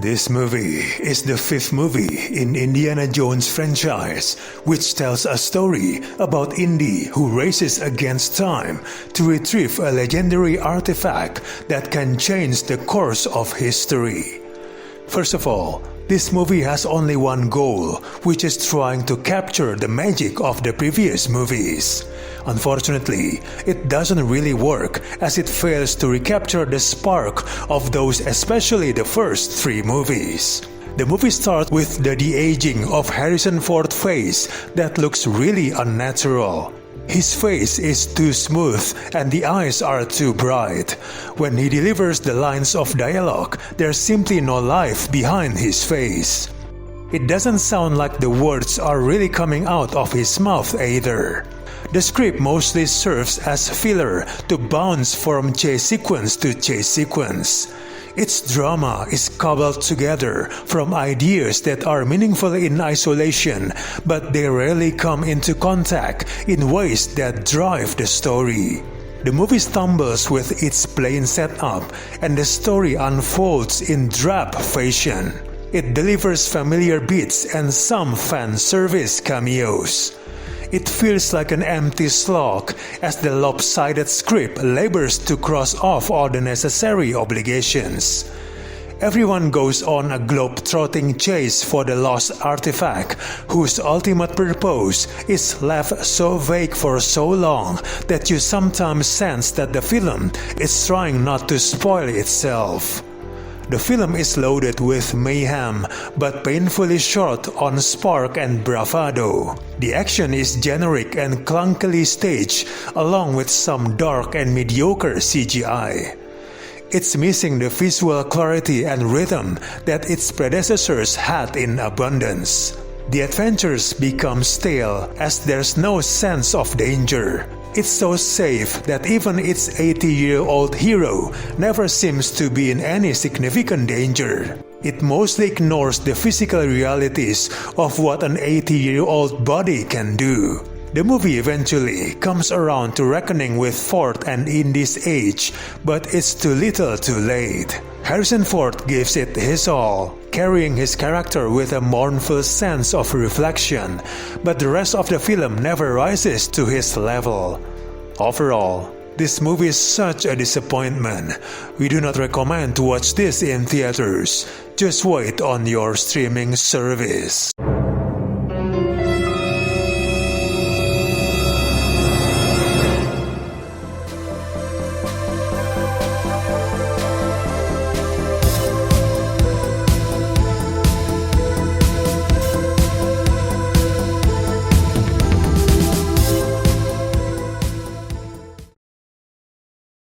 This movie is the fifth movie in Indiana Jones franchise, which tells a story about Indy who races against time to retrieve a legendary artifact that can change the course of history. First of all, this movie has only one goal, which is trying to capture the magic of the previous movies. Unfortunately, it doesn't really work as it fails to recapture the spark of those, especially the first three movies. The movie starts with the de-aging of Harrison Ford's face that looks really unnatural. His face is too smooth and the eyes are too bright. When he delivers the lines of dialogue, there's simply no life behind his face. It doesn't sound like the words are really coming out of his mouth either. The script mostly serves as filler to bounce from chase sequence to chase sequence. Its drama is cobbled together from ideas that are meaningful in isolation, but they rarely come into contact in ways that drive the story. The movie stumbles with its plain setup, and the story unfolds in drab fashion. It delivers familiar beats and some fan service cameos. It feels like an empty slog as the lopsided script labors to cross off all the necessary obligations. Everyone goes on a globe-trotting chase for the lost artifact, whose ultimate purpose is left so vague for so long that you sometimes sense that the film is trying not to spoil itself. The film is loaded with mayhem, but painfully short on spark and bravado. The action is generic and clunkily staged, along with some dark and mediocre CGI. It's missing the visual clarity and rhythm that its predecessors had in abundance. The adventures become stale as there's no sense of danger. It's so safe that even its 80-year-old hero never seems to be in any significant danger. It mostly ignores the physical realities of what an 80-year-old body can do. The movie eventually comes around to reckoning with Ford and Indy's age, but it's too little too late. Harrison Ford gives it his all, carrying his character with a mournful sense of reflection, but the rest of the film never rises to his level. Overall, this movie is such a disappointment. We do not recommend to watch this in theaters. Just wait on your streaming service.